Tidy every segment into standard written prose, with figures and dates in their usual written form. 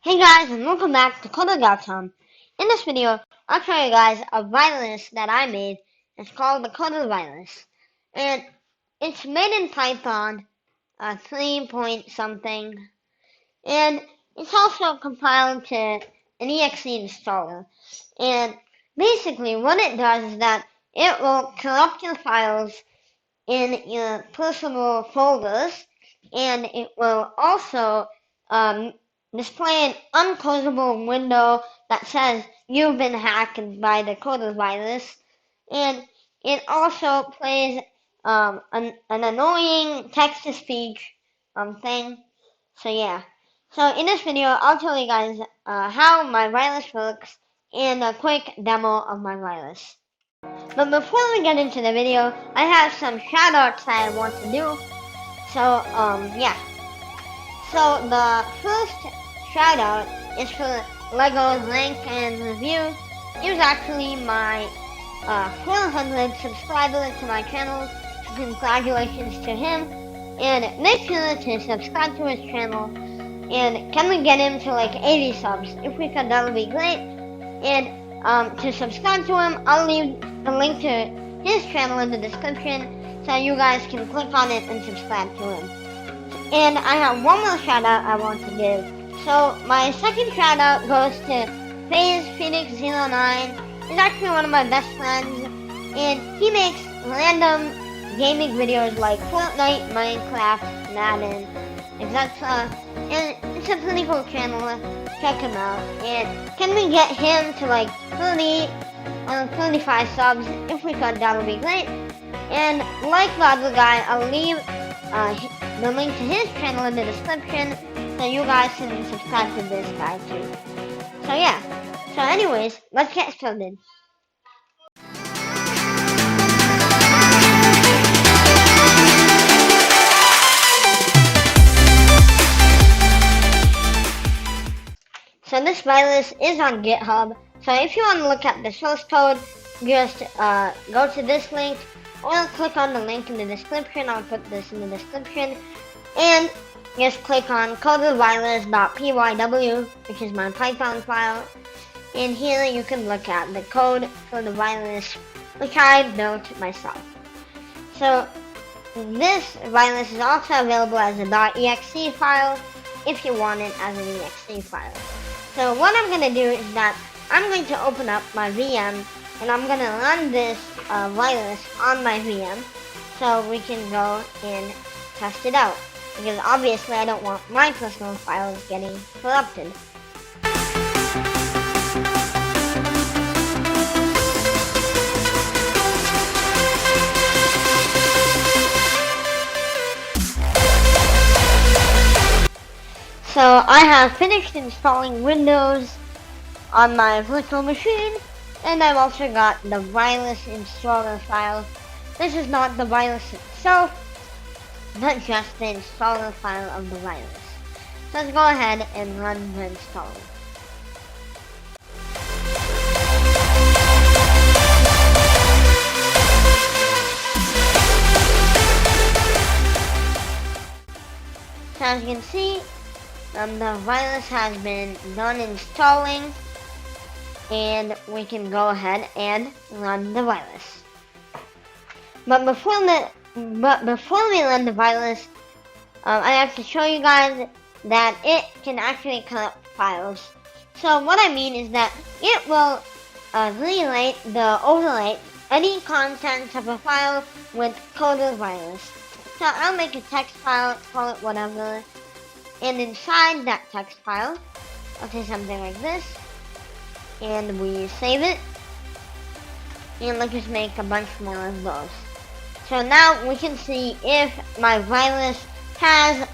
Hey guys, and welcome back to Coder Gautam. In this video, I'll show you guys a virus that I made. It's called the Coder virus. And it's made in Python 3 point something. And it's also compiled to an exe installer. And basically what it does is that it will corrupt your files in your personal folders. And it will also display an unclosable window that says you've been hacked by the Coder virus, and it also plays an annoying text-to-speech thing. So yeah. So in this video, I'll tell you guys how my virus works and a quick demo of my virus. But before we get into the video, I have some shoutouts that I want to do. So yeah. So the first shout out is for Lego's Rank and Review. He was actually my 400th subscriber to my channel, so congratulations to him. And make sure to subscribe to his channel. And can we get him to like 80 subs? If we could, that would be great. And to subscribe to him, I'll leave the link to his channel in the description, so you guys can click on it and subscribe to him. And I have one more shout out I want to give. So my second shout out goes to FaZe Phoenix09. He's actually one of my best friends, and he makes random gaming videos like Fortnite, Minecraft, Madden, etc. And it's a pretty cool channel. Check him out. And can we get him to like 30 or 35 subs? If we could, that would be great. And like the other guy, I'll leave the link to his channel in the description, so you guys can subscribe to this guy too. So yeah. So anyways, let's get started. So this virus is on GitHub. So if you want to look at the source code, just go to this link, or click on the link in the description. I'll put this in the description. And just click on codervirus.pyw, which is my Python file. And here you can look at the code for the virus, which I built myself. So this virus is also available as a .exe file if you want it as an exe file. So what I'm going to do is that I'm going to open up my VM, and I'm going to run this virus on my VM so we can go and test it out. Because obviously I don't want my personal files getting corrupted. So I have finished installing Windows on my virtual machine, and I've also got the virus installer file. This is not the virus itself, but just the installer file of the virus. So let's go ahead and run the installer. So as you can see, the virus has been done installing, and we can go ahead and run the virus. But before we run the virus, I have to show you guys that it can actually corrupt files. So what I mean is that it will overwrite any contents of a file with Coder virus. So I'll make a text file, call it whatever, and inside that text file, I'll say something like this, and we save it, and let's just make a bunch more of those. So now we can see if my virus has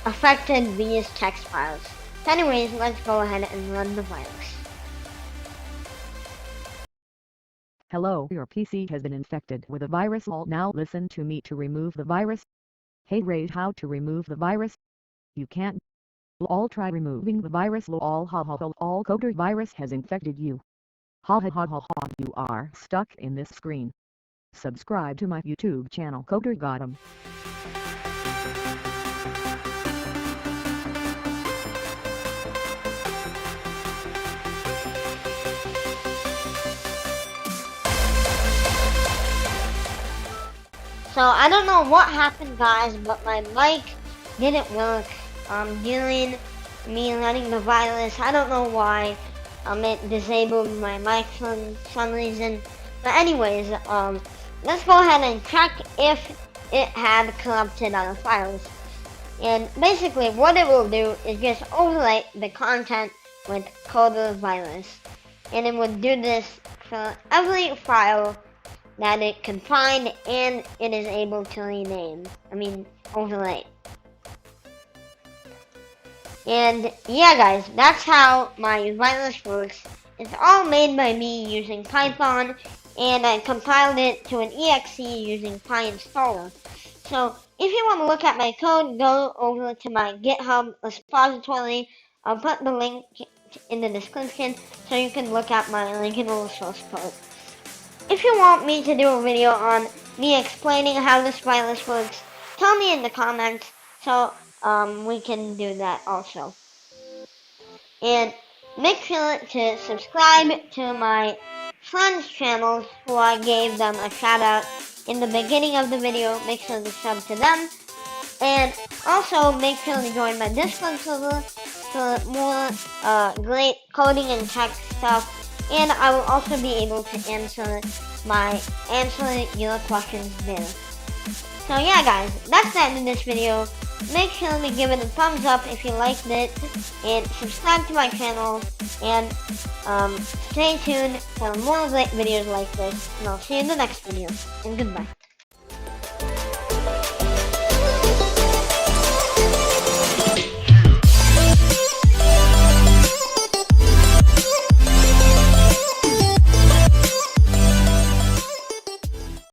affected these text files. So anyways, let's go ahead and run the virus. Hello, your PC has been infected with a virus. Now listen to me to remove the virus. Hey Ray, how to remove the virus? You can't. All try removing the virus. All Coder virus has infected you. Ha ha ha ha ha, you are stuck in this screen. Subscribe to my YouTube channel Coder Gautam. So I don't know what happened, guys, but my mic didn't work during me running the virus. I don't know why. It disabled my mic for some reason. But anyways, let's go ahead and check if it had corrupted our files. And basically what it will do is just overlay the content with Coder virus. And it would do this for every file that it can find and it is able to overlay. And yeah, guys, that's how my virus works. It's all made by me using Python, and I compiled it to an exe using PyInstaller. So if you want to look at my code, go over to my GitHub repository. I'll put the link in the description so you can look at my original source code. If you want me to do a video on me explaining how this virus works, tell me in the comments so we can do that also. And make sure to subscribe to my friends' channels who I gave them a shout out in the beginning of the video. Make sure to sub to them. And also make sure to join my Discord server for more great coding and tech stuff. And I will also be able to answer your questions there. So yeah, guys, that's the end of this video. Make sure to give it a thumbs up if you liked it, and subscribe to my channel, and stay tuned for more great videos like this, and I'll see you in the next video, and goodbye.